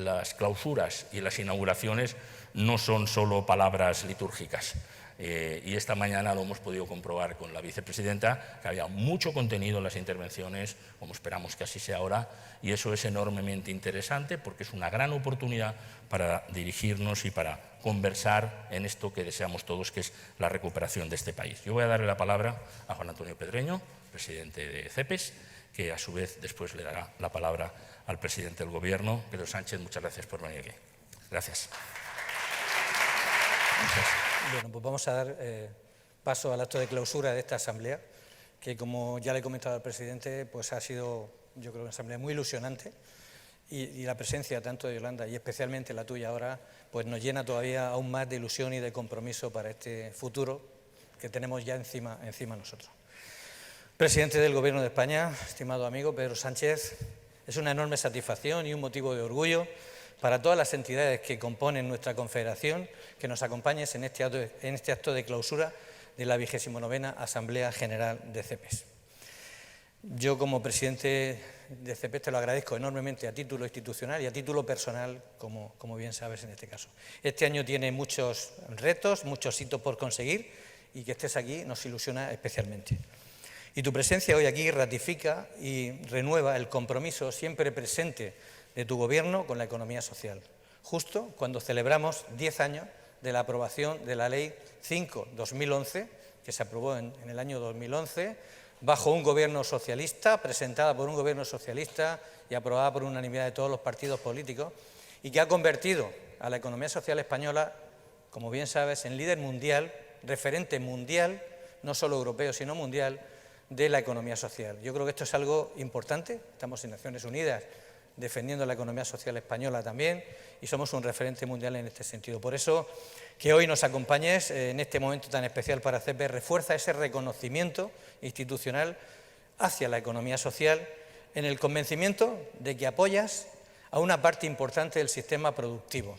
las clausuras y las inauguraciones no son solo palabras litúrgicas. Y esta mañana lo hemos podido comprobar con la vicepresidenta, que había mucho contenido en las intervenciones, como esperamos que así sea ahora, y eso es enormemente interesante porque es una gran oportunidad para dirigirnos y para conversar en esto que deseamos todos, que es la recuperación de este país. Yo voy a darle la palabra a Juan Antonio Pedreño, presidente de CEPES, que a su vez después le dará la palabra al presidente del Gobierno, Pedro Sánchez. Muchas gracias por venir aquí. Gracias. Bueno, pues vamos a dar paso al acto de clausura de esta asamblea, que como ya le he comentado al presidente, pues ha sido, yo creo, una asamblea muy ilusionante y la presencia tanto de Yolanda y especialmente la tuya ahora, pues nos llena todavía aún más de ilusión y de compromiso para este futuro que tenemos ya encima nosotros. Presidente del Gobierno de España, estimado amigo Pedro Sánchez, es una enorme satisfacción y un motivo de orgullo para todas las entidades que componen nuestra confederación, que nos acompañes en este acto de clausura de la 29ª Asamblea General de CEPES. Yo, como presidente de CEPES, te lo agradezco enormemente a título institucional y a título personal, como bien sabes en este caso. Este año tiene muchos retos, muchos hitos por conseguir y que estés aquí nos ilusiona especialmente. Y tu presencia hoy aquí ratifica y renueva el compromiso siempre presente de tu Gobierno con la economía social, justo cuando celebramos 10 años de la aprobación de la Ley 5/2011, que se aprobó en el año 2011, bajo un Gobierno socialista, presentada por un Gobierno socialista y aprobada por unanimidad de todos los partidos políticos, y que ha convertido a la economía social española, como bien sabes, en líder mundial, referente mundial, no solo europeo, sino mundial, de la economía social. Yo creo que esto es algo importante. Estamos en Naciones Unidas defendiendo la economía social española también y somos un referente mundial en este sentido. Por eso, que hoy nos acompañes en este momento tan especial para CEPES refuerza ese reconocimiento institucional hacia la economía social en el convencimiento de que apoyas a una parte importante del sistema productivo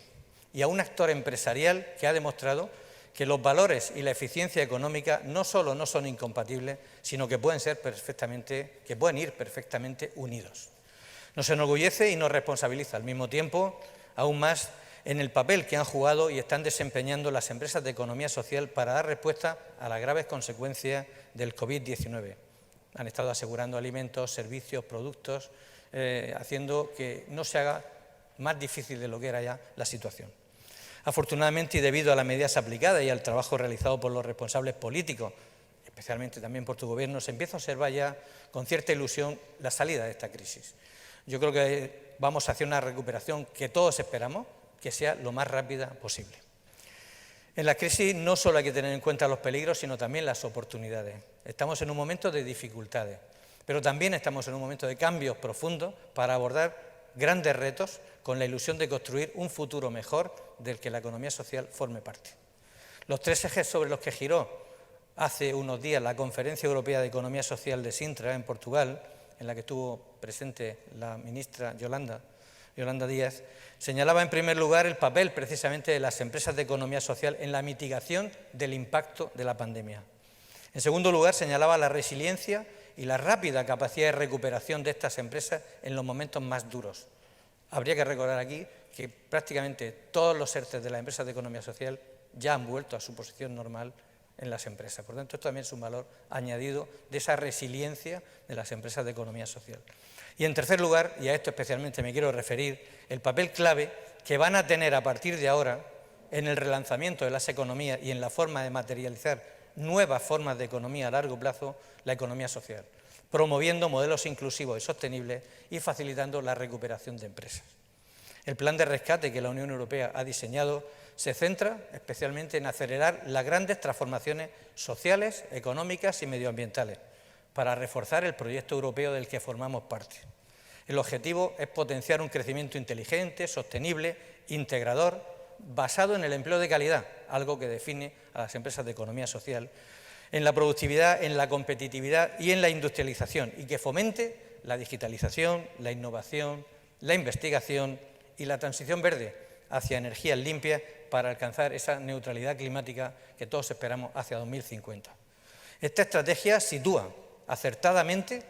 y a un actor empresarial que ha demostrado que los valores y la eficiencia económica no solo no son incompatibles, sino que pueden ir perfectamente unidos. Nos enorgullece y nos responsabiliza al mismo tiempo, aún más, en el papel que han jugado y están desempeñando las empresas de economía social para dar respuesta a las graves consecuencias del COVID-19. Han estado asegurando alimentos, servicios, productos, haciendo que no se haga más difícil de lo que era ya la situación. Afortunadamente, y debido a las medidas aplicadas y al trabajo realizado por los responsables políticos, especialmente también por tu Gobierno, se empieza a observar ya con cierta ilusión la salida de esta crisis. Yo creo que vamos hacia una recuperación que todos esperamos que sea lo más rápida posible. En la crisis no solo hay que tener en cuenta los peligros, sino también las oportunidades. Estamos en un momento de dificultades, pero también estamos en un momento de cambios profundos para abordar grandes retos con la ilusión de construir un futuro mejor del que la economía social forme parte. Los tres ejes sobre los que giró hace unos días la Conferencia Europea de Economía Social de Sintra, en Portugal, en la que estuvo presente la ministra Yolanda Díaz, señalaba en primer lugar el papel precisamente de las empresas de economía social en la mitigación del impacto de la pandemia. En segundo lugar, señalaba la resiliencia y la rápida capacidad de recuperación de estas empresas en los momentos más duros. Habría que recordar aquí que prácticamente todos los ERTE de las empresas de economía social ya han vuelto a su posición normal en las empresas. Por tanto, esto también es un valor añadido de esa resiliencia de las empresas de economía social. Y en tercer lugar, y a esto especialmente me quiero referir, el papel clave que van a tener a partir de ahora en el relanzamiento de las economías y en la forma de materializar nuevas formas de economía a largo plazo, la economía social, promoviendo modelos inclusivos y sostenibles y facilitando la recuperación de empresas. El plan de rescate que la Unión Europea ha diseñado se centra especialmente en acelerar las grandes transformaciones sociales, económicas y medioambientales para reforzar el proyecto europeo del que formamos parte. El objetivo es potenciar un crecimiento inteligente, sostenible, integrador, basado en el empleo de calidad, algo que define a las empresas de economía social, en la productividad, en la competitividad y en la industrialización, y que fomente la digitalización, la innovación, la investigación y la transición verde hacia energías limpias para alcanzar esa neutralidad climática que todos esperamos hacia 2050. Esta estrategia sitúa acertadamente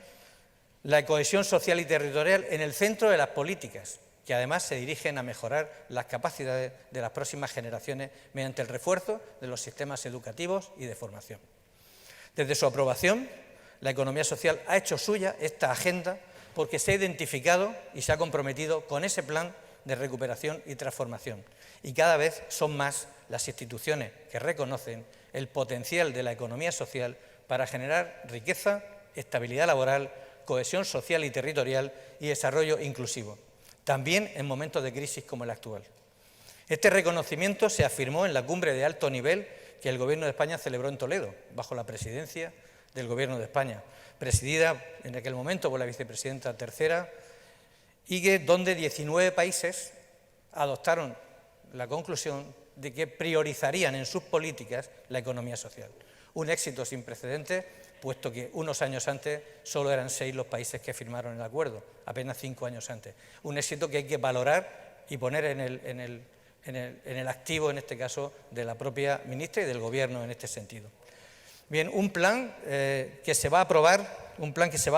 la cohesión social y territorial en el centro de las políticas que además se dirigen a mejorar las capacidades de las próximas generaciones mediante el refuerzo de los sistemas educativos y de formación. Desde su aprobación, la economía social ha hecho suya esta agenda porque se ha identificado y se ha comprometido con ese plan de recuperación y transformación. Y cada vez son más las instituciones que reconocen el potencial de la economía social para generar riqueza, estabilidad laboral, cohesión social y territorial y desarrollo inclusivo, también en momentos de crisis como el actual. Este reconocimiento se afirmó en la cumbre de alto nivel que el Gobierno de España celebró en Toledo, bajo la presidencia del Gobierno de España, presidida en aquel momento por la vicepresidenta tercera, y donde 19 países adoptaron la conclusión de que priorizarían en sus políticas la economía social. Un éxito sin precedentes, puesto que unos años antes solo eran 6 los países que firmaron el acuerdo, apenas 5 años antes. Un éxito que hay que valorar y poner en el activo, en este caso, de la propia ministra y del Gobierno en este sentido. Bien, un plan que se va a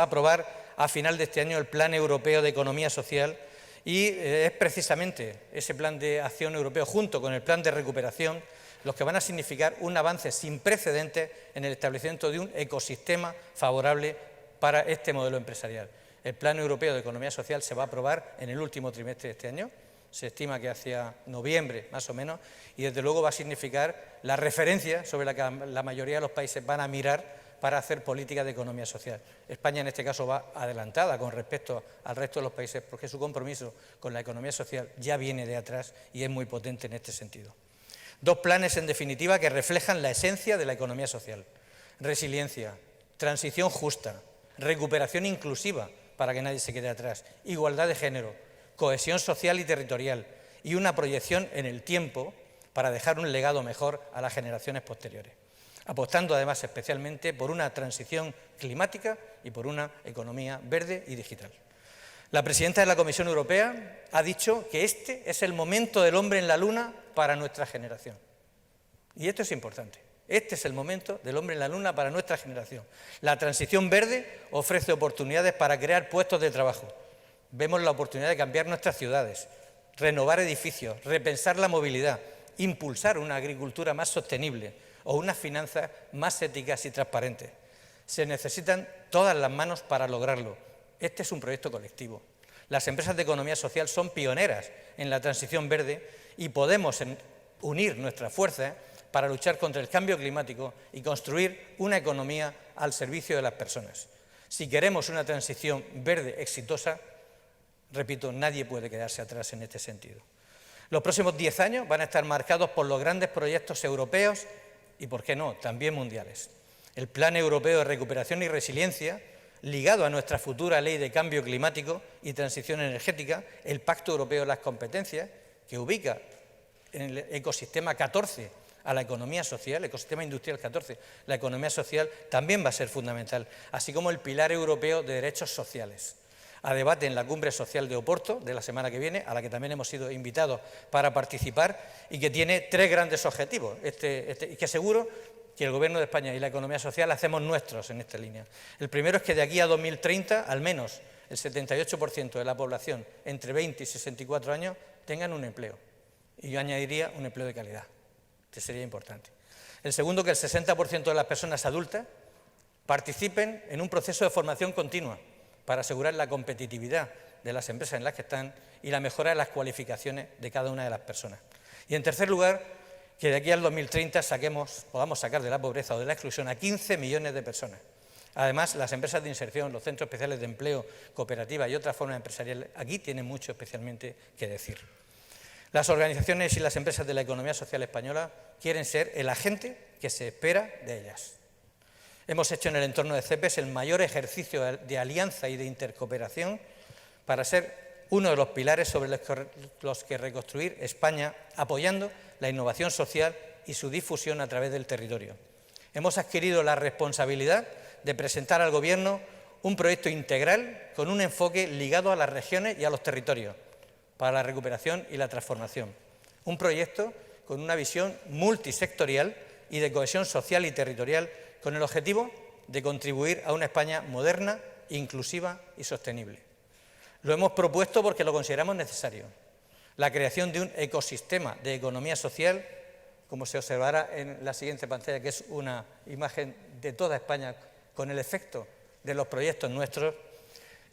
aprobar a final de este año, el Plan Europeo de Economía Social, y es precisamente ese plan de acción europeo junto con el plan de recuperación los que van a significar un avance sin precedentes en el establecimiento de un ecosistema favorable para este modelo empresarial. El Plan Europeo de Economía Social se va a aprobar en el último trimestre de este año, se estima que hacia noviembre más o menos, y desde luego va a significar la referencia sobre la que la mayoría de los países van a mirar para hacer políticas de economía social. España en este caso va adelantada con respecto al resto de los países porque su compromiso con la economía social ya viene de atrás y es muy potente en este sentido. 2 planes en definitiva que reflejan la esencia de la economía social: resiliencia, transición justa, recuperación inclusiva para que nadie se quede atrás, igualdad de género, cohesión social y territorial y una proyección en el tiempo para dejar un legado mejor a las generaciones posteriores, apostando además especialmente por una transición climática y por una economía verde y digital. La presidenta de la Comisión Europea ha dicho que este es el momento del hombre en la luna para nuestra generación. Y esto es importante. Este es el momento del hombre en la luna para nuestra generación. La transición verde ofrece oportunidades para crear puestos de trabajo. Vemos la oportunidad de cambiar nuestras ciudades, renovar edificios, repensar la movilidad, impulsar una agricultura más sostenible o unas finanzas más éticas y transparentes. Se necesitan todas las manos para lograrlo. Este es un proyecto colectivo. Las empresas de economía social son pioneras en la transición verde y podemos unir nuestras fuerzas para luchar contra el cambio climático y construir una economía al servicio de las personas. Si queremos una transición verde exitosa, repito, nadie puede quedarse atrás en este sentido. Los próximos 10 años van a estar marcados por los grandes proyectos europeos y, por qué no, también mundiales. El Plan Europeo de Recuperación y Resiliencia, ligado a nuestra futura Ley de Cambio Climático y Transición Energética, el Pacto Europeo de las Competencias, que ubica en el ecosistema 14 a la economía social, el ecosistema industrial 14, la economía social también va a ser fundamental, así como el Pilar Europeo de Derechos Sociales, a debate en la Cumbre Social de Oporto de la semana que viene, a la que también hemos sido invitados para participar y que tiene 3 grandes objetivos, y que seguro que el Gobierno de España y la economía social hacemos nuestros en esta línea. El primero es que de aquí a 2030, al menos el 78% de la población entre 20 y 64 años tengan un empleo. Y yo añadiría un empleo de calidad, que sería importante. El segundo, que el 60% de las personas adultas participen en un proceso de formación continua para asegurar la competitividad de las empresas en las que están y la mejora de las cualificaciones de cada una de las personas. Y en tercer lugar, que de aquí al 2030 podamos sacar de la pobreza o de la exclusión a 15 millones de personas. Además, las empresas de inserción, los centros especiales de empleo, cooperativas y otras formas empresariales, aquí tienen mucho especialmente que decir. Las organizaciones y las empresas de la economía social española quieren ser el agente que se espera de ellas. Hemos hecho en el entorno de CEPES el mayor ejercicio de alianza y de intercooperación para ser uno de los pilares sobre los que reconstruir España, apoyando la innovación social y su difusión a través del territorio. Hemos adquirido la responsabilidad de presentar al Gobierno un proyecto integral con un enfoque ligado a las regiones y a los territorios para la recuperación y la transformación. Un proyecto con una visión multisectorial y de cohesión social y territorial con el objetivo de contribuir a una España moderna, inclusiva y sostenible. Lo hemos propuesto porque lo consideramos necesario. La creación de un ecosistema de economía social, como se observará en la siguiente pantalla, que es una imagen de toda España con el efecto de los proyectos nuestros,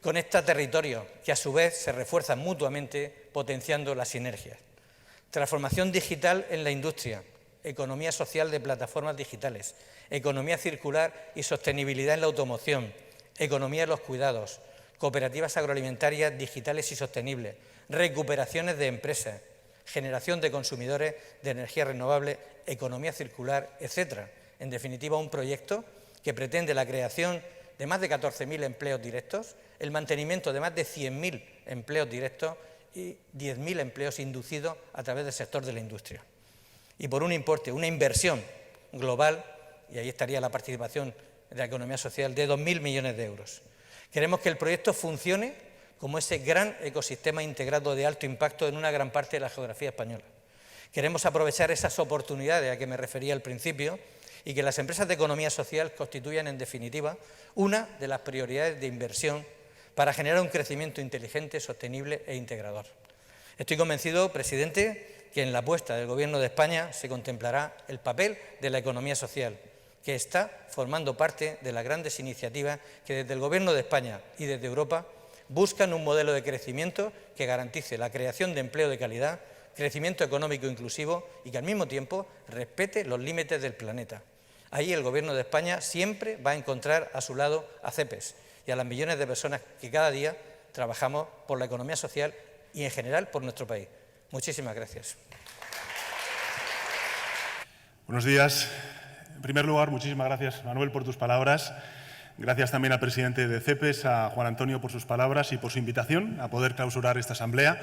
conecta territorios que a su vez se refuerzan mutuamente potenciando las sinergias. Transformación digital en la industria, economía social de plataformas digitales, economía circular y sostenibilidad en la automoción, economía de los cuidados, cooperativas agroalimentarias digitales y sostenibles, recuperaciones de empresas, generación de consumidores de energía renovable, economía circular, etcétera. En definitiva, un proyecto que pretende la creación de más de 14.000 empleos directos, el mantenimiento de más de 100.000 empleos directos y 10.000 empleos inducidos a través del sector de la industria. Y por un importe, una inversión global, y ahí estaría la participación de la economía social, de 2.000 millones de euros. Queremos que el proyecto funcione como ese gran ecosistema integrado de alto impacto en una gran parte de la geografía española. Queremos aprovechar esas oportunidades a que me refería al principio y que las empresas de economía social constituyan, en definitiva, una de las prioridades de inversión para generar un crecimiento inteligente, sostenible e integrador. Estoy convencido, presidente, que en la apuesta del Gobierno de España se contemplará el papel de la economía social, que está formando parte de las grandes iniciativas que desde el Gobierno de España y desde Europa buscan un modelo de crecimiento que garantice la creación de empleo de calidad, crecimiento económico inclusivo y que al mismo tiempo respete los límites del planeta. Ahí el Gobierno de España siempre va a encontrar a su lado a CEPES y a las millones de personas que cada día trabajamos por la economía social y en general por nuestro país. Muchísimas gracias. Buenos días. En primer lugar, muchísimas gracias, Manuel, por tus palabras. Gracias también al presidente de CEPES, a Juan Antonio, por sus palabras y por su invitación a poder clausurar esta asamblea,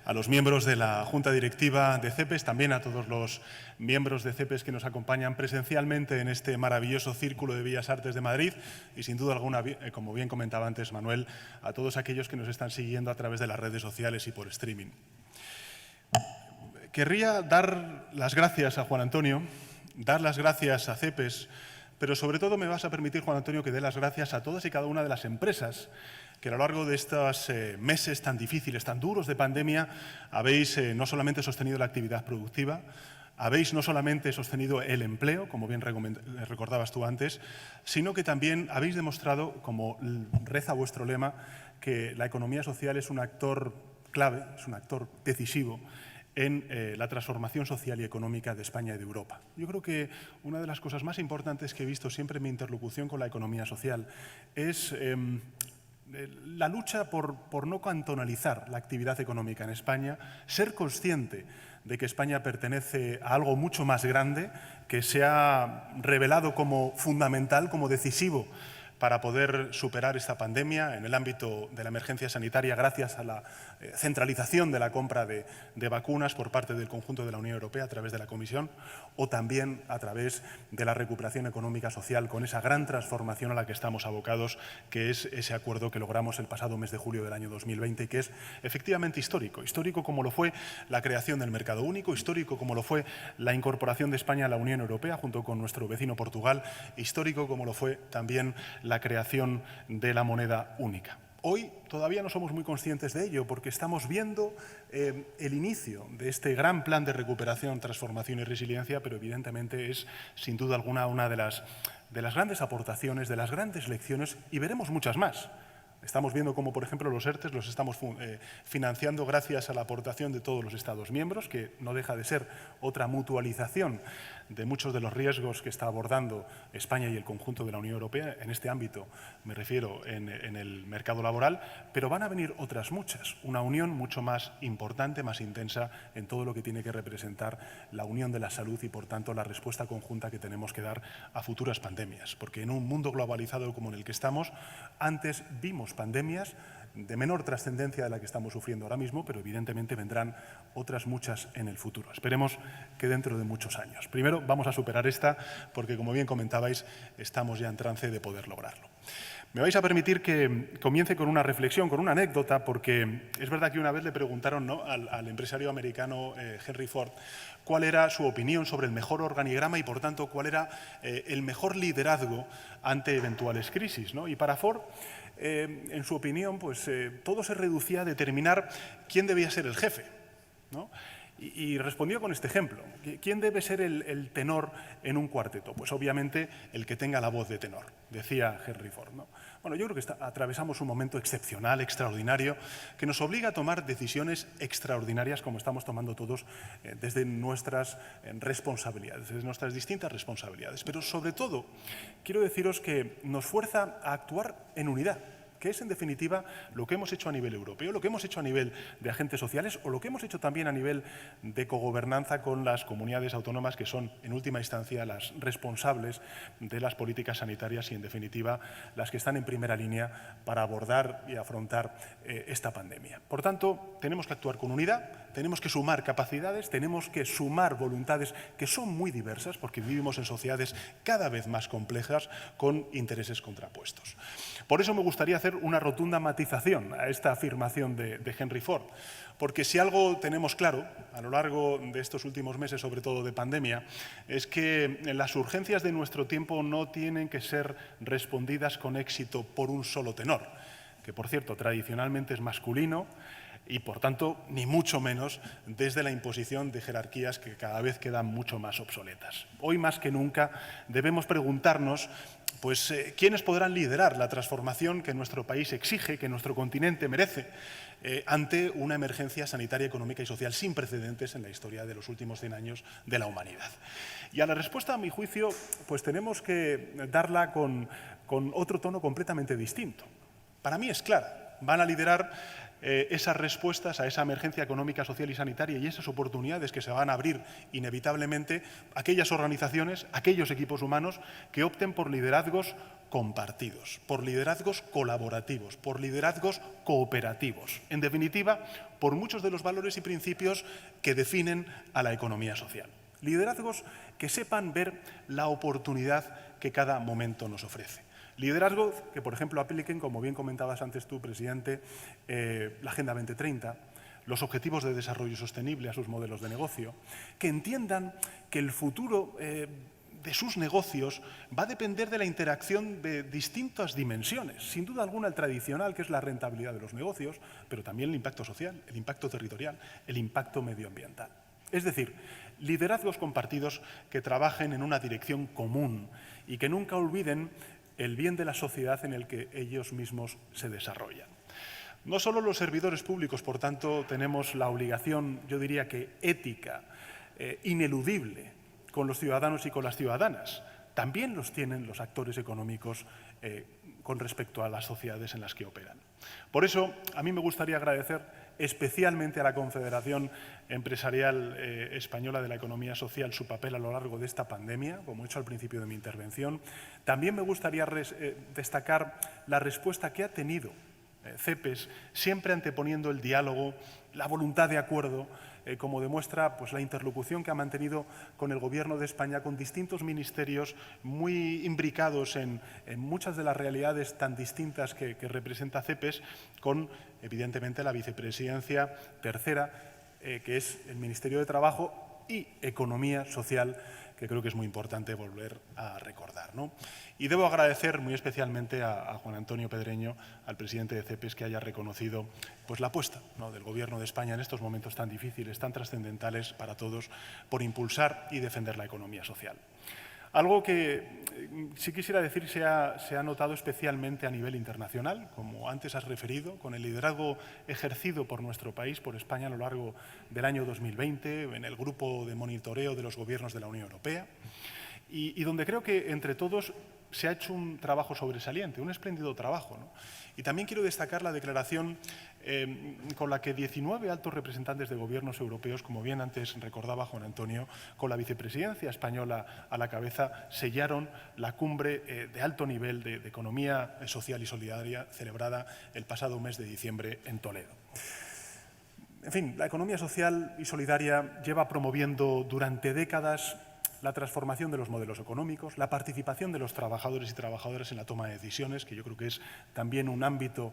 a los miembros de la Junta Directiva de CEPES, también a todos los miembros de CEPES que nos acompañan presencialmente en este maravilloso Círculo de Bellas Artes de Madrid y, sin duda alguna, como bien comentaba antes Manuel, a todos aquellos que nos están siguiendo a través de las redes sociales y por streaming. Querría dar las gracias a Juan Antonio, dar las gracias a CEPES, pero sobre todo me vas a permitir, Juan Antonio, que dé las gracias a todas y cada una de las empresas que a lo largo de estos meses tan difíciles, tan duros de pandemia, habéis no solamente sostenido la actividad productiva, habéis no solamente sostenido el empleo, como bien recordabas tú antes, sino que también habéis demostrado, como reza vuestro lema, que la economía social es un actor clave, es un actor decisivo en la transformación social y económica de España y de Europa. Yo creo que una de las cosas más importantes que he visto siempre en mi interlocución con la economía social es la lucha por no cantonalizar la actividad económica en España, ser consciente de que España pertenece a algo mucho más grande, que se ha revelado como fundamental, como decisivo para poder superar esta pandemia en el ámbito de la emergencia sanitaria gracias a la centralización de la compra de vacunas por parte del conjunto de la Unión Europea a través de la Comisión o también a través de la recuperación económica social con esa gran transformación a la que estamos abocados, que es ese acuerdo que logramos el pasado mes de julio del año 2020 y que es efectivamente histórico. Histórico como lo fue la creación del mercado único, histórico como lo fue la incorporación de España a la Unión Europea junto con nuestro vecino Portugal, histórico como lo fue también la creación de la moneda única. Hoy todavía no somos muy conscientes de ello porque estamos viendo el inicio de este gran plan de recuperación, transformación y resiliencia, pero evidentemente es sin duda alguna una de las grandes aportaciones, de las grandes lecciones y veremos muchas más. Estamos viendo cómo, por ejemplo, los ERTE los estamos financiando gracias a la aportación de todos los Estados miembros, que no deja de ser otra mutualización de muchos de los riesgos que está abordando España y el conjunto de la Unión Europea. En este ámbito me refiero en el mercado laboral, pero van a venir otras muchas. Una unión mucho más importante, más intensa en todo lo que tiene que representar la unión de la salud y, por tanto, la respuesta conjunta que tenemos que dar a futuras pandemias. Porque en un mundo globalizado como en el que estamos, antes vimos pandemias de menor trascendencia de la que estamos sufriendo ahora mismo, pero evidentemente vendrán otras muchas en el futuro. Esperemos que dentro de muchos años. Primero vamos a superar esta porque, como bien comentabais, estamos ya en trance de poder lograrlo. Me vais a permitir que comience con una reflexión, con una anécdota, porque es verdad que una vez le preguntaron, ¿no?, al empresario americano Henry Ford cuál era su opinión sobre el mejor organigrama y, por tanto, cuál era el mejor liderazgo ante eventuales crisis, ¿no? Y para Ford, en su opinión, pues todo se reducía a determinar quién debía ser el jefe, ¿no? Y respondió con este ejemplo. ¿Quién debe ser el tenor en un cuarteto? Pues obviamente el que tenga la voz de tenor, decía Henry Ford, ¿no? Bueno, yo creo que atravesamos un momento excepcional, extraordinario, que nos obliga a tomar decisiones extraordinarias como estamos tomando todos desde nuestras responsabilidades, desde nuestras distintas responsabilidades. Pero sobre todo, quiero deciros que nos fuerza a actuar en unidad, que es, en definitiva, lo que hemos hecho a nivel europeo, lo que hemos hecho a nivel de agentes sociales o lo que hemos hecho también a nivel de cogobernanza con las comunidades autónomas, que son, en última instancia, las responsables de las políticas sanitarias y, en definitiva, las que están en primera línea para abordar y afrontar esta pandemia. Por tanto, tenemos que actuar con unidad, tenemos que sumar capacidades, tenemos que sumar voluntades que son muy diversas, porque vivimos en sociedades cada vez más complejas con intereses contrapuestos. Por eso me gustaría hacer una rotunda matización a esta afirmación de Henry Ford, porque si algo tenemos claro a lo largo de estos últimos meses, sobre todo de pandemia, es que las urgencias de nuestro tiempo no tienen que ser respondidas con éxito por un solo tenor, que, por cierto, tradicionalmente es masculino, y, por tanto, ni mucho menos desde la imposición de jerarquías que cada vez quedan mucho más obsoletas. Hoy, más que nunca, debemos preguntarnos pues, quiénes podrán liderar la transformación que nuestro país exige, que nuestro continente merece, ante una emergencia sanitaria, económica y social sin precedentes en la historia de los últimos 100 años de la humanidad. Y a la respuesta, a mi juicio, pues tenemos que darla con otro tono completamente distinto. Para mí es clara, van a liderar esas respuestas a esa emergencia económica, social y sanitaria y esas oportunidades que se van a abrir inevitablemente aquellas organizaciones, aquellos equipos humanos que opten por liderazgos compartidos, por liderazgos colaborativos, por liderazgos cooperativos. En definitiva, por muchos de los valores y principios que definen a la economía social. Liderazgos que sepan ver la oportunidad que cada momento nos ofrece. Liderazgos que, por ejemplo, apliquen, como bien comentabas antes tú, presidente, la Agenda 2030, los objetivos de desarrollo sostenible a sus modelos de negocio, que entiendan que el futuro de sus negocios va a depender de la interacción de distintas dimensiones. Sin duda alguna, el tradicional, que es la rentabilidad de los negocios, pero también el impacto social, el impacto territorial, el impacto medioambiental. Es decir, liderazgos compartidos que trabajen en una dirección común y que nunca olviden el bien de la sociedad en el que ellos mismos se desarrollan. No solo los servidores públicos, por tanto, tenemos la obligación, yo diría que ética, ineludible, con los ciudadanos y con las ciudadanas. También los tienen los actores económicos con respecto a las sociedades en las que operan. Por eso, a mí me gustaría agradecer especialmente a la Confederación Empresarial Española de la Economía Social su papel a lo largo de esta pandemia, como he hecho al principio de mi intervención. También me gustaría destacar la respuesta que ha tenido CEPES, siempre anteponiendo el diálogo, la voluntad de acuerdo, como demuestra pues, la interlocución que ha mantenido con el Gobierno de España, con distintos ministerios muy imbricados en muchas de las realidades tan distintas que representa CEPES, con, evidentemente, la vicepresidencia tercera, que es el Ministerio de Trabajo y Economía Social, que creo que es muy importante volver a recordar, ¿no? Y debo agradecer muy especialmente a Juan Antonio Pedreño, al presidente de CEPES, que haya reconocido pues, la apuesta, ¿no?, del Gobierno de España en estos momentos tan difíciles, tan trascendentales para todos, por impulsar y defender la economía social. Algo que sí quisiera decir se ha notado especialmente a nivel internacional, como antes has referido, con el liderazgo ejercido por nuestro país, por España, a lo largo del año 2020, en el grupo de monitoreo de los gobiernos de la Unión Europea, y donde creo que entre todos se ha hecho un trabajo sobresaliente, un espléndido trabajo, ¿no? Y también quiero destacar la declaración con la que 19 altos representantes de gobiernos europeos, como bien antes recordaba Juan Antonio, con la vicepresidencia española a la cabeza, sellaron la cumbre de alto nivel de economía social y solidaria celebrada el pasado mes de diciembre en Toledo. En fin, la economía social y solidaria lleva promoviendo durante décadas la transformación de los modelos económicos, la participación de los trabajadores y trabajadoras en la toma de decisiones, que yo creo que es también un ámbito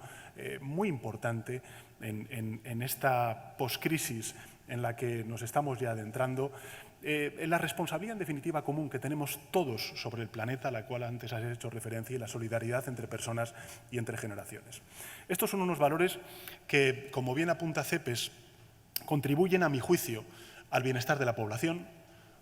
muy importante en esta poscrisis en la que nos estamos ya adentrando, en la responsabilidad en definitiva común que tenemos todos sobre el planeta, a la cual antes has hecho referencia, y la solidaridad entre personas y entre generaciones. Estos son unos valores que, como bien apunta CEPES, contribuyen, a mi juicio, al bienestar de la población,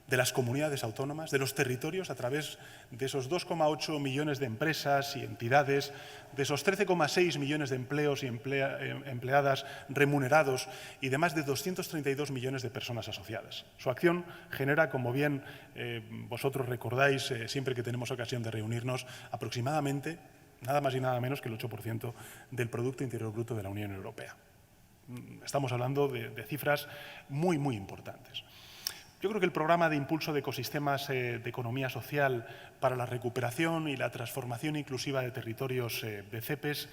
de las comunidades autónomas, de los territorios, a través de esos 2,8 millones de empresas y entidades, de esos 13,6 millones de empleos y empleadas remunerados y de más de 232 millones de personas asociadas. Su acción genera, como bien vosotros recordáis siempre que tenemos ocasión de reunirnos, aproximadamente, nada más y nada menos que el 8% del Producto Interior Bruto de la Unión Europea. Estamos hablando de cifras muy, muy importantes. Yo creo que el programa de impulso de ecosistemas de economía social para la recuperación y la transformación inclusiva de territorios de CEPES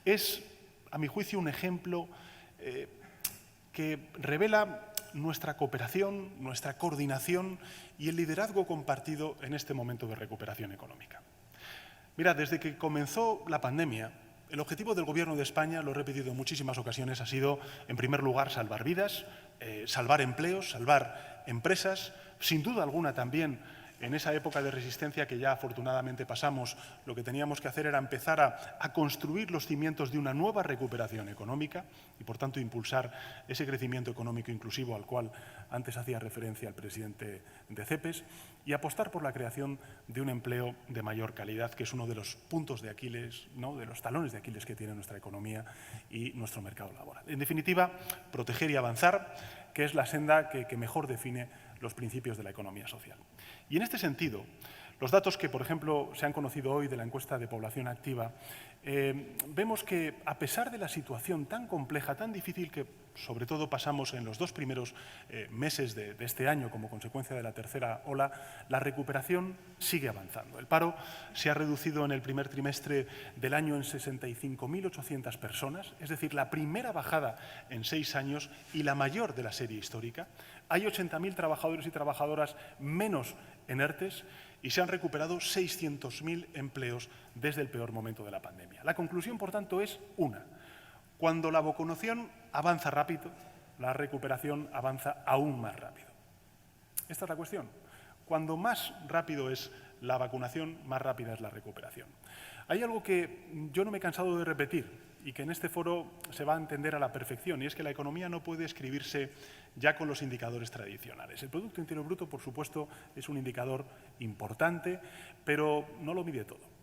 es, a mi juicio, un ejemplo que revela nuestra cooperación, nuestra coordinación y el liderazgo compartido en este momento de recuperación económica. Mira, desde que comenzó la pandemia, el objetivo del Gobierno de España, lo he repetido en muchísimas ocasiones, ha sido, en primer lugar, salvar vidas, salvar empleos, salvar empresas. Sin duda alguna también, en esa época de resistencia que ya afortunadamente pasamos, lo que teníamos que hacer era empezar a construir los cimientos de una nueva recuperación económica y, por tanto, impulsar ese crecimiento económico inclusivo al cual antes hacía referencia el presidente de CEPES y apostar por la creación de un empleo de mayor calidad, que es uno de los puntos de Aquiles, ¿no?, de los talones de Aquiles que tiene nuestra economía y nuestro mercado laboral. En definitiva, proteger y avanzar, que es la senda que mejor define los principios de la economía social. Y en este sentido, los datos que, por ejemplo, se han conocido hoy de la encuesta de población activa, vemos que, a pesar de la situación tan compleja, tan difícil que, sobre todo, pasamos en los 2 primeros meses de este año como consecuencia de la tercera ola, la recuperación sigue avanzando. El paro se ha reducido en el primer trimestre del año en 65.800 personas, es decir, la primera bajada en 6 años y la mayor de la serie histórica. Hay 80.000 trabajadores y trabajadoras menos en ERTES y se han recuperado 600.000 empleos desde el peor momento de la pandemia. La conclusión, por tanto, es una. Cuando la vacunación avanza rápido, la recuperación avanza aún más rápido. Esta es la cuestión. Cuando más rápido es la vacunación, más rápida es la recuperación. Hay algo que yo no me he cansado de repetir y que en este foro se va a entender a la perfección, y es que la economía no puede escribirse ya con los indicadores tradicionales. El Producto Interior Bruto, por supuesto, es un indicador importante, pero no lo mide todo.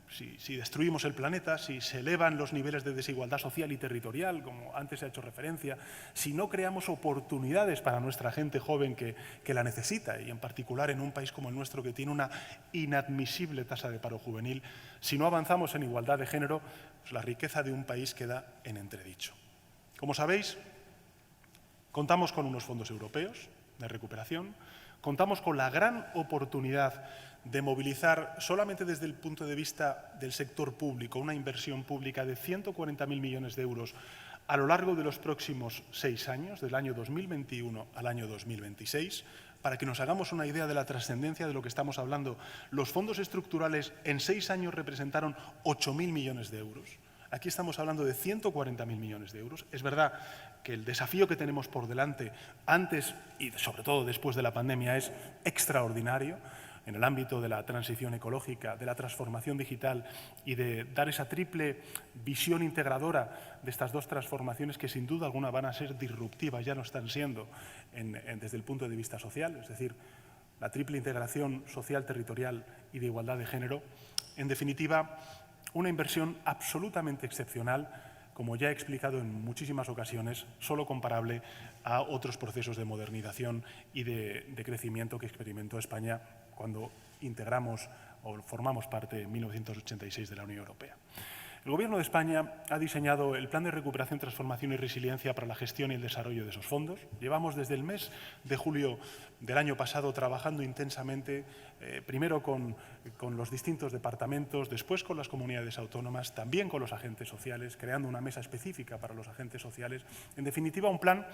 Si destruimos el planeta, si se elevan los niveles de desigualdad social y territorial, como antes se ha hecho referencia, si no creamos oportunidades para nuestra gente joven que la necesita, y en particular en un país como el nuestro que tiene una inadmisible tasa de paro juvenil, si no avanzamos en igualdad de género, pues la riqueza de un país queda en entredicho. Como sabéis, contamos con unos fondos europeos de recuperación, contamos con la gran oportunidad de movilizar, solamente desde el punto de vista del sector público, una inversión pública de 140.000 millones de euros a lo largo de los próximos 6 años, del año 2021 al año 2026, para que nos hagamos una idea de la trascendencia de lo que estamos hablando. Los fondos estructurales en 6 años representaron 8.000 millones de euros. Aquí estamos hablando de 140.000 millones de euros. Es verdad que el desafío que tenemos por delante, antes y sobre todo después de la pandemia, es extraordinario en el ámbito de la transición ecológica, de la transformación digital y de dar esa triple visión integradora de estas 2 transformaciones que sin duda alguna van a ser disruptivas, ya lo están siendo desde el punto de vista social, es decir, la triple integración social, territorial y de igualdad de género. En definitiva, una inversión absolutamente excepcional, como ya he explicado en muchísimas ocasiones, solo comparable a otros procesos de modernización y de crecimiento que experimentó España cuando integramos o formamos parte en 1986 de la Unión Europea. El Gobierno de España ha diseñado el Plan de Recuperación, Transformación y Resiliencia para la gestión y el desarrollo de esos fondos. Llevamos desde el mes de julio del año pasado trabajando intensamente, primero con los distintos departamentos, después con las comunidades autónomas, también con los agentes sociales, creando una mesa específica para los agentes sociales. En definitiva, un plan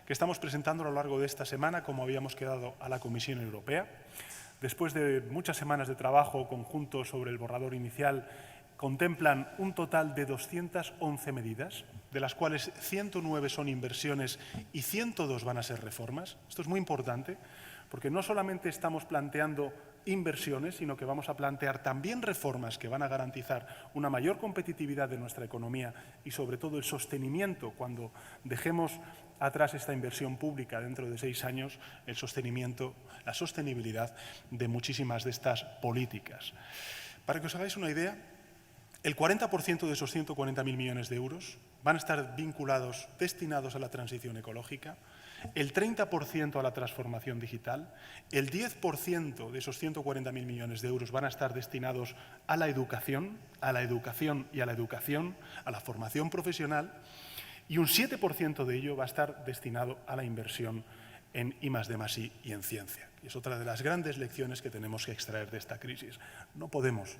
que estamos presentando a lo largo de esta semana, como habíamos quedado, a la Comisión Europea. después de muchas semanas de trabajo conjunto sobre el borrador inicial, contemplan un total de 211 medidas, de las cuales 109 son inversiones y 102 van a ser reformas. Esto es muy importante, porque no solamente estamos planteando inversiones, sino que vamos a plantear también reformas que van a garantizar una mayor competitividad de nuestra economía y, sobre todo, el sostenimiento, cuando dejemos atrás esta inversión pública dentro de 6 años, el sostenimiento, la sostenibilidad de muchísimas de estas políticas. Para que os hagáis una idea, el 40% de esos 140.000 millones de euros van a estar vinculados, destinados a la transición ecológica, el 30% a la transformación digital, el 10% de esos 140.000 millones de euros van a estar destinados a la educación y a la educación, a la formación profesional, y un 7% de ello va a estar destinado a la inversión en I+D+I y en ciencia. Y es otra de las grandes lecciones que tenemos que extraer de esta crisis. No podemos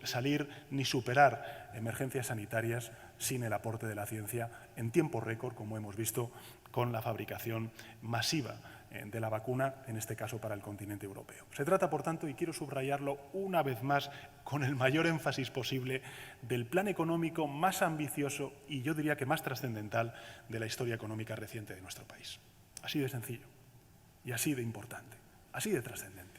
salir ni superar emergencias sanitarias sin el aporte de la ciencia en tiempo récord, como hemos visto con la fabricación masiva de la vacuna, en este caso para el continente europeo. Se trata, por tanto, y quiero subrayarlo una vez más con el mayor énfasis posible, del plan económico más ambicioso y yo diría que más trascendental de la historia económica reciente de nuestro país. Así de sencillo y así de importante, así de trascendente.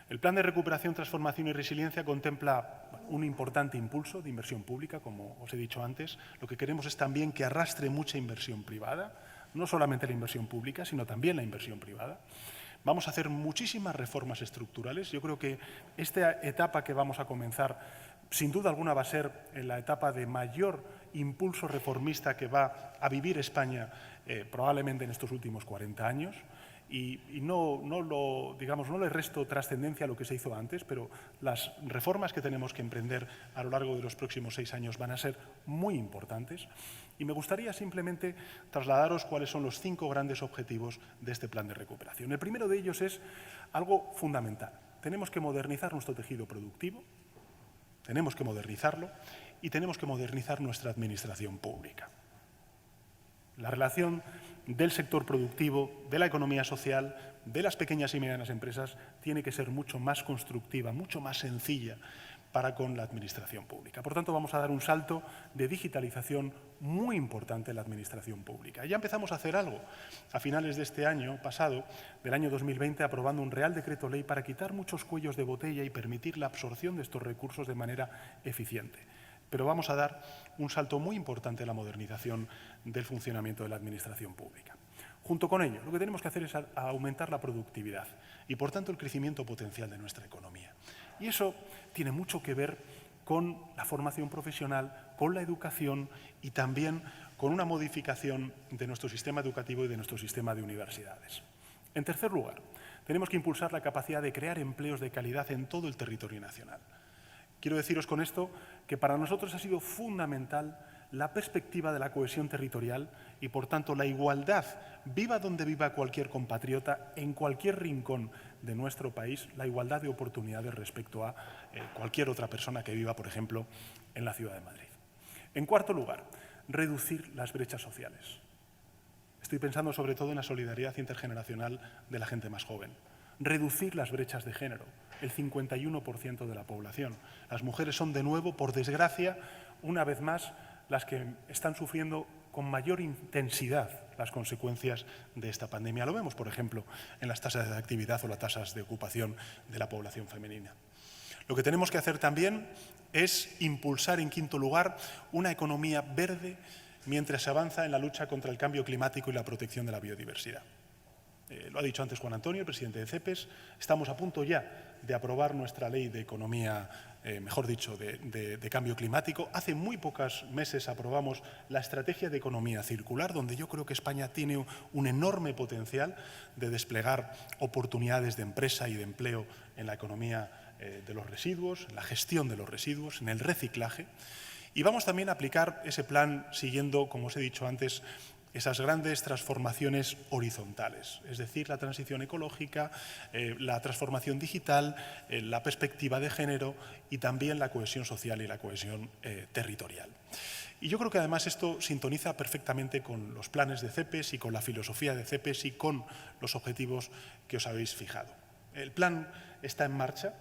El Plan de Recuperación, Transformación y Resiliencia contempla un importante impulso de inversión pública, como os he dicho antes. Lo que queremos es también que arrastre mucha inversión privada, no solamente la inversión pública, sino también la inversión privada. Vamos a hacer muchísimas reformas estructurales. Yo creo que esta etapa que vamos a comenzar, sin duda alguna, va a ser la etapa de mayor impulso reformista que va a vivir España probablemente en estos últimos 40 años. Y no le resto trascendencia a lo que se hizo antes, pero las reformas que tenemos que emprender a lo largo de los próximos 6 años van a ser muy importantes. Y me gustaría simplemente trasladaros cuáles son los 5 grandes objetivos de este plan de recuperación. El primero de ellos es algo fundamental. Tenemos que modernizar nuestro tejido productivo, tenemos que modernizarlo y tenemos que modernizar nuestra administración pública. La relación del sector productivo, de la economía social, de las pequeñas y medianas empresas, tiene que ser mucho más constructiva, mucho más sencilla para con la administración pública. Por tanto, vamos a dar un salto de digitalización muy importante en la administración pública. Ya empezamos a hacer algo a finales de este año pasado, del año 2020, aprobando un Real Decreto Ley para quitar muchos cuellos de botella y permitir la absorción de estos recursos de manera eficiente. Pero vamos a dar un salto muy importante en la modernización del funcionamiento de la administración pública. Junto con ello, lo que tenemos que hacer es aumentar la productividad y, por tanto, el crecimiento potencial de nuestra economía. Y eso tiene mucho que ver con la formación profesional, con la educación y también con una modificación de nuestro sistema educativo y de nuestro sistema de universidades. En tercer lugar, tenemos que impulsar la capacidad de crear empleos de calidad en todo el territorio nacional. Quiero deciros con esto que para nosotros ha sido fundamental la perspectiva de la cohesión territorial y, por tanto, la igualdad, viva donde viva cualquier compatriota, en cualquier rincón de nuestro país, la igualdad de oportunidades respecto a cualquier otra persona que viva, por ejemplo, en la ciudad de Madrid. En cuarto lugar, reducir las brechas sociales. Estoy pensando sobre todo en la solidaridad intergeneracional de la gente más joven. Reducir las brechas de género, el 51% de la población. Las mujeres son, de nuevo, por desgracia, una vez más, las que están sufriendo con mayor intensidad las consecuencias de esta pandemia. Lo vemos, por ejemplo, en las tasas de actividad o las tasas de ocupación de la población femenina. Lo que tenemos que hacer también es impulsar, en quinto lugar, una economía verde mientras se avanza en la lucha contra el cambio climático y la protección de la biodiversidad. Lo ha dicho antes Juan Antonio, el presidente de CEPES. Estamos a punto ya de aprobar nuestra ley de economía, de cambio climático. Hace muy pocos meses aprobamos la estrategia de economía circular, donde yo creo que España tiene un enorme potencial de desplegar oportunidades de empresa y de empleo en la economía de los residuos, en la gestión de los residuos, en el reciclaje. Y vamos también a aplicar ese plan siguiendo, como os he dicho antes, esas grandes transformaciones horizontales, es decir, la transición ecológica, la transformación digital, la perspectiva de género y también la cohesión social y la cohesión territorial. Y yo creo que además esto sintoniza perfectamente con los planes de CEPES y con la filosofía de CEPES y con los objetivos que os habéis fijado. El plan está en marcha.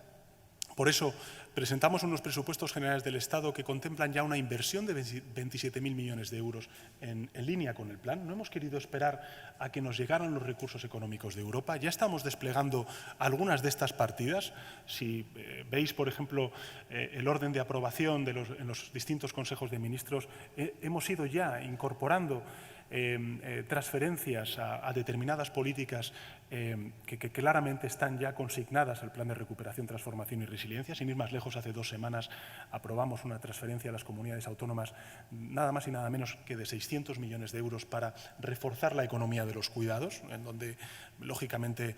Por eso presentamos unos presupuestos generales del Estado que contemplan ya una inversión de 27.000 millones de euros en línea con el plan. No hemos querido esperar a que nos llegaran los recursos económicos de Europa. Ya estamos desplegando algunas de estas partidas. Si veis, por ejemplo, el orden de aprobación en los distintos consejos de ministros, hemos ido ya incorporando transferencias a determinadas políticas que claramente están ya consignadas al Plan de Recuperación, Transformación y Resiliencia. Sin ir más lejos, hace 2 semanas aprobamos una transferencia a las comunidades autónomas nada más y nada menos que de 600 millones de euros para reforzar la economía de los cuidados, en donde, lógicamente,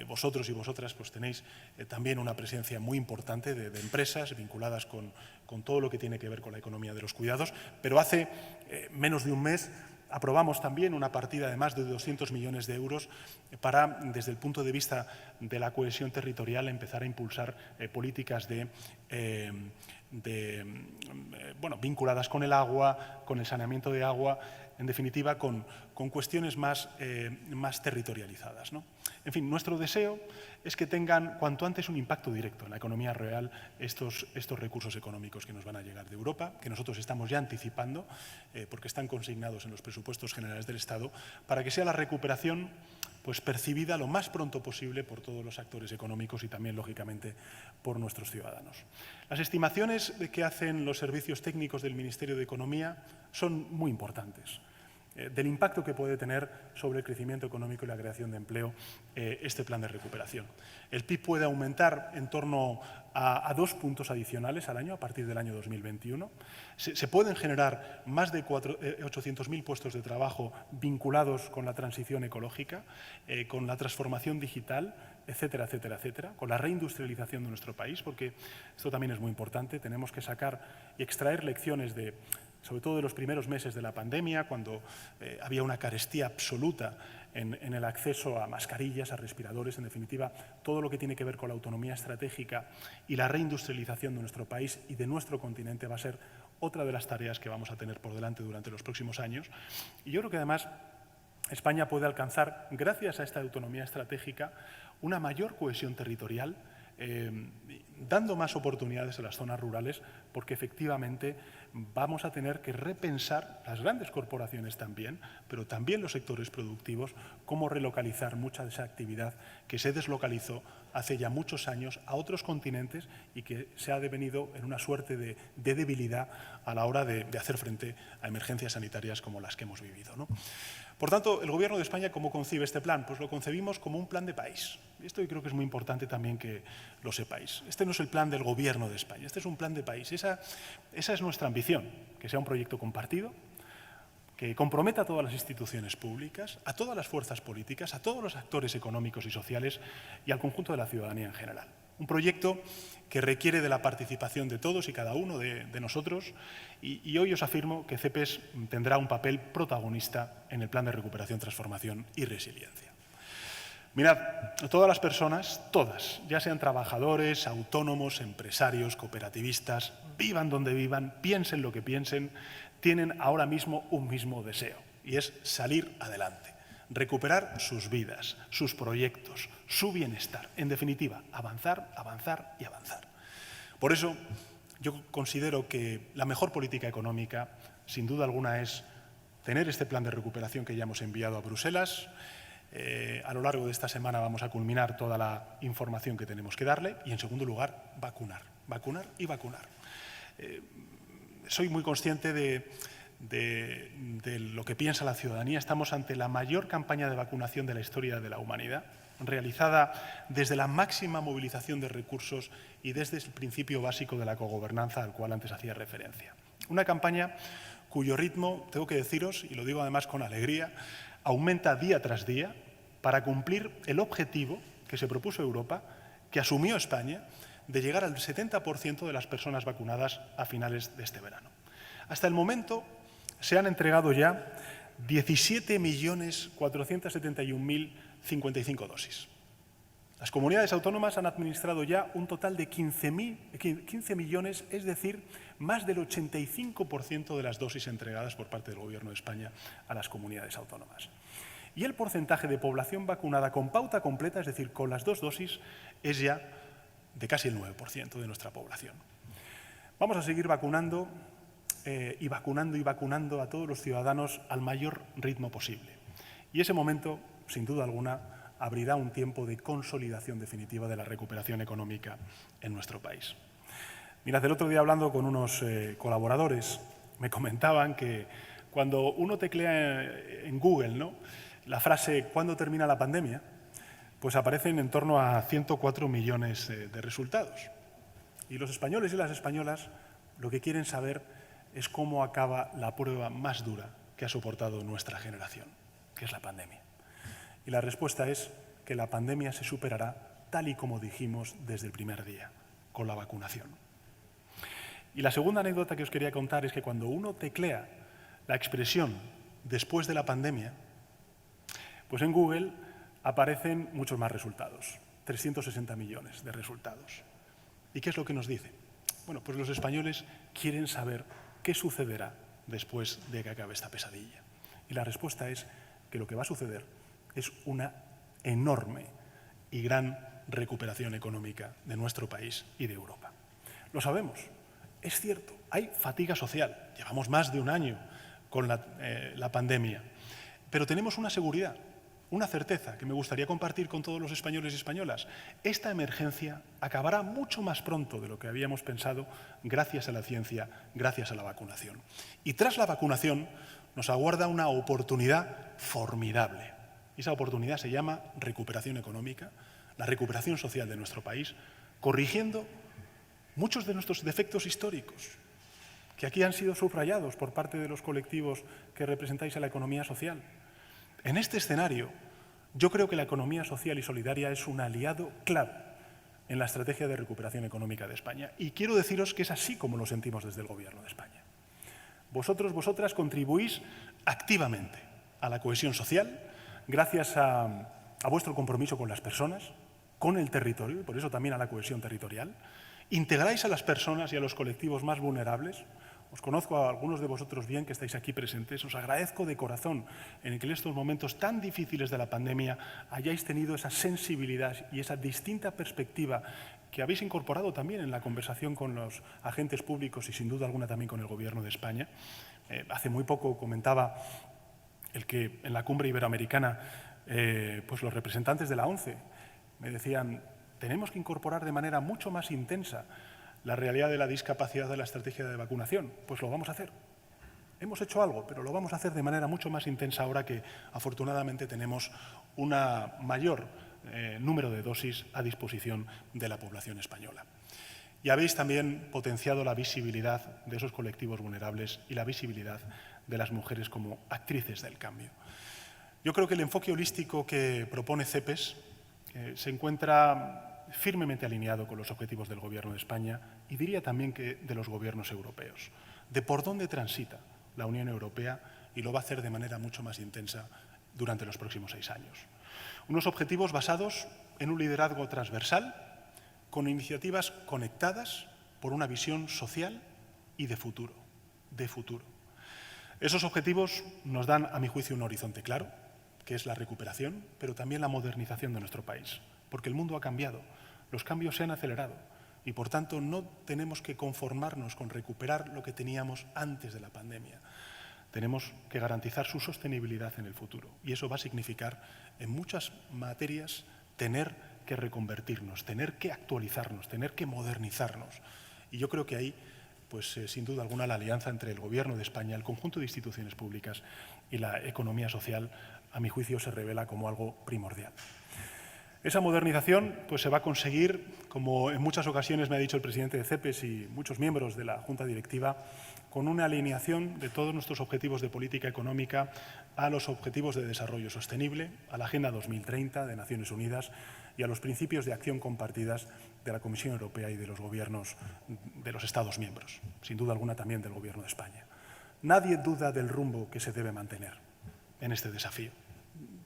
vosotros y vosotras pues, tenéis también una presencia muy importante de empresas vinculadas con todo lo que tiene que ver con la economía de los cuidados. Pero hace menos de un mes aprobamos también una partida de más de 200 millones de euros para, desde el punto de vista de la cohesión territorial, empezar a impulsar políticas vinculadas con el agua, con el saneamiento de agua, en definitiva, con cuestiones más territorializadas, ¿no? En fin, nuestro deseo es que tengan cuanto antes un impacto directo en la economía real estos recursos económicos que nos van a llegar de Europa, que nosotros estamos ya anticipando, porque están consignados en los presupuestos generales del Estado, para que sea la recuperación pues, percibida lo más pronto posible por todos los actores económicos y también, lógicamente, por nuestros ciudadanos. Las estimaciones que hacen los servicios técnicos del Ministerio de Economía son muy importantes, del impacto que puede tener sobre el crecimiento económico y la creación de empleo este plan de recuperación. El PIB puede aumentar en torno a 2 puntos adicionales al año a partir del año 2021. Se pueden generar más de 800.000 puestos de trabajo vinculados con la transición ecológica, con la transformación digital, etcétera, etcétera, etcétera, con la reindustrialización de nuestro país, porque esto también es muy importante. Tenemos que sacar y extraer lecciones sobre todo de los primeros meses de la pandemia, cuando había una carestía absoluta en el acceso a mascarillas, a respiradores, en definitiva, todo lo que tiene que ver con la autonomía estratégica y la reindustrialización de nuestro país y de nuestro continente va a ser otra de las tareas que vamos a tener por delante durante los próximos años. Y yo creo que además España puede alcanzar, gracias a esta autonomía estratégica, una mayor cohesión territorial, dando más oportunidades a las zonas rurales, porque efectivamente vamos a tener que repensar, las grandes corporaciones también, pero también los sectores productivos, cómo relocalizar mucha de esa actividad que se deslocalizó hace ya muchos años a otros continentes y que se ha devenido en una suerte de debilidad a la hora de hacer frente a emergencias sanitarias como las que hemos vivido, ¿no? Por tanto, el Gobierno de España, ¿cómo concibe este plan? Pues lo concebimos como un plan de país. Y esto yo creo que es muy importante también que lo sepáis. Este no es el plan del Gobierno de España, este es un plan de país. Esa es nuestra ambición, que sea un proyecto compartido, que comprometa a todas las instituciones públicas, a todas las fuerzas políticas, a todos los actores económicos y sociales y al conjunto de la ciudadanía en general. Un proyecto que requiere de la participación de todos y cada uno de nosotros y hoy os afirmo que CEPES tendrá un papel protagonista en el Plan de Recuperación, Transformación y Resiliencia. Mirad, todas las personas, todas, ya sean trabajadores, autónomos, empresarios, cooperativistas, vivan donde vivan, piensen lo que piensen, tienen ahora mismo un mismo deseo y es salir adelante. Recuperar sus vidas, sus proyectos, su bienestar. En definitiva, avanzar, avanzar y avanzar. Por eso, yo considero que la mejor política económica, sin duda alguna, es tener este plan de recuperación que ya hemos enviado a Bruselas. A lo largo de esta semana vamos a culminar toda la información que tenemos que darle y, en segundo lugar, vacunar, vacunar y vacunar. Soy muy consciente de lo que piensa la ciudadanía. Estamos ante la mayor campaña de vacunación de la historia de la humanidad, realizada desde la máxima movilización de recursos y desde el principio básico de la cogobernanza al cual antes hacía referencia. Una campaña cuyo ritmo, tengo que deciros, y lo digo además con alegría, aumenta día tras día para cumplir el objetivo que se propuso Europa, que asumió España, de llegar al 70% de las personas vacunadas a finales de este verano. Hasta el momento se han entregado ya 17.471.055 dosis. Las comunidades autónomas han administrado ya un total de 15 millones, es decir, más del 85% de las dosis entregadas por parte del Gobierno de España a las comunidades autónomas. Y el porcentaje de población vacunada con pauta completa, es decir, con las 2 dosis, es ya de casi el 9% de nuestra población. Vamos a seguir vacunando y vacunando a todos los ciudadanos al mayor ritmo posible. Y ese momento, sin duda alguna, abrirá un tiempo de consolidación definitiva de la recuperación económica en nuestro país. Mirad, el otro día hablando con unos colaboradores, me comentaban que cuando uno teclea en Google, ¿no?, la frase ¿cuándo termina la pandemia?, pues aparecen en torno a 104 millones de resultados. Y los españoles y las españolas lo que quieren saber es cómo acaba la prueba más dura que ha soportado nuestra generación, que es la pandemia. Y la respuesta es que la pandemia se superará tal y como dijimos desde el primer día, con la vacunación. Y la segunda anécdota que os quería contar es que cuando uno teclea la expresión después de la pandemia, pues en Google aparecen muchos más resultados, 360 millones de resultados. ¿Y qué es lo que nos dice? Bueno, pues los españoles quieren saber qué sucederá después de que acabe esta pesadilla. Y la respuesta es que lo que va a suceder es una enorme y gran recuperación económica de nuestro país y de Europa. Lo sabemos, es cierto, hay fatiga social, llevamos más de un año con la pandemia, pero tenemos una seguridad, una certeza que me gustaría compartir con todos los españoles y españolas. Esta emergencia acabará mucho más pronto de lo que habíamos pensado gracias a la ciencia, gracias a la vacunación. Y tras la vacunación nos aguarda una oportunidad formidable. Esa oportunidad se llama recuperación económica, la recuperación social de nuestro país, corrigiendo muchos de nuestros defectos históricos, que aquí han sido subrayados por parte de los colectivos que representáis a la economía social. En este escenario, yo creo que la economía social y solidaria es un aliado clave en la estrategia de recuperación económica de España. Y quiero deciros que es así como lo sentimos desde el Gobierno de España. Vosotros, vosotras contribuís activamente a la cohesión social gracias a vuestro compromiso con las personas, con el territorio y por eso también a la cohesión territorial. Integráis a las personas y a los colectivos más vulnerables. Os conozco a algunos de vosotros bien que estáis aquí presentes. Os agradezco de corazón en que en estos momentos tan difíciles de la pandemia hayáis tenido esa sensibilidad y esa distinta perspectiva que habéis incorporado también en la conversación con los agentes públicos y sin duda alguna también con el Gobierno de España. Hace muy poco comentaba el que en la cumbre iberoamericana pues los representantes de la ONCE me decían tenemos que incorporar de manera mucho más intensa la realidad de la discapacidad de la estrategia de vacunación. Pues lo vamos a hacer. Hemos hecho algo, pero lo vamos a hacer de manera mucho más intensa ahora que afortunadamente tenemos un mayor número de dosis a disposición de la población española. Y habéis también potenciado la visibilidad de esos colectivos vulnerables y la visibilidad de las mujeres como actrices del cambio. Yo creo que el enfoque holístico que propone CEPES se encuentra firmemente alineado con los objetivos del Gobierno de España y diría también que de los gobiernos europeos, de por dónde transita la Unión Europea y lo va a hacer de manera mucho más intensa durante los próximos 6 años. Unos objetivos basados en un liderazgo transversal, con iniciativas conectadas por una visión social y de futuro. Esos objetivos nos dan, a mi juicio, un horizonte claro, que es la recuperación, pero también la modernización de nuestro país, porque el mundo ha cambiado, los cambios se han acelerado y, por tanto, no tenemos que conformarnos con recuperar lo que teníamos antes de la pandemia. Tenemos que garantizar su sostenibilidad en el futuro y eso va a significar, en muchas materias, tener que reconvertirnos, tener que actualizarnos, tener que modernizarnos. Y yo creo que ahí, pues sin duda alguna, la alianza entre el Gobierno de España, el conjunto de instituciones públicas y la economía social, a mi juicio, se revela como algo primordial. Esa modernización pues, se va a conseguir, como en muchas ocasiones me ha dicho el presidente de CEPES y muchos miembros de la Junta Directiva, con una alineación de todos nuestros objetivos de política económica a los objetivos de desarrollo sostenible, a la Agenda 2030 de Naciones Unidas y a los principios de acción compartidas de la Comisión Europea y de los gobiernos de los Estados miembros, sin duda alguna también del Gobierno de España. Nadie duda del rumbo que se debe mantener en este desafío.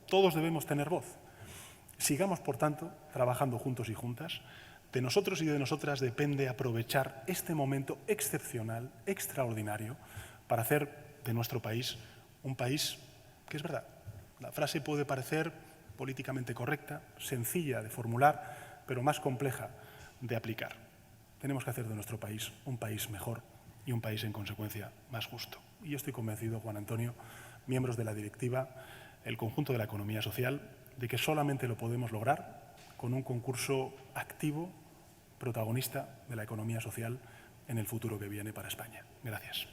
Todos debemos tener voz. Sigamos, por tanto, trabajando juntos y juntas. De nosotros y de nosotras depende aprovechar este momento excepcional, extraordinario, para hacer de nuestro país un país que es verdad, La frase puede parecer políticamente correcta, sencilla de formular, pero más compleja de aplicar. Tenemos que hacer de nuestro país un país mejor y un país, en consecuencia, más justo. Y yo estoy convencido, Juan Antonio, miembros de la directiva, el conjunto de la economía social, de que solamente lo podemos lograr con un concurso activo, protagonista de la economía social en el futuro que viene para España. Gracias.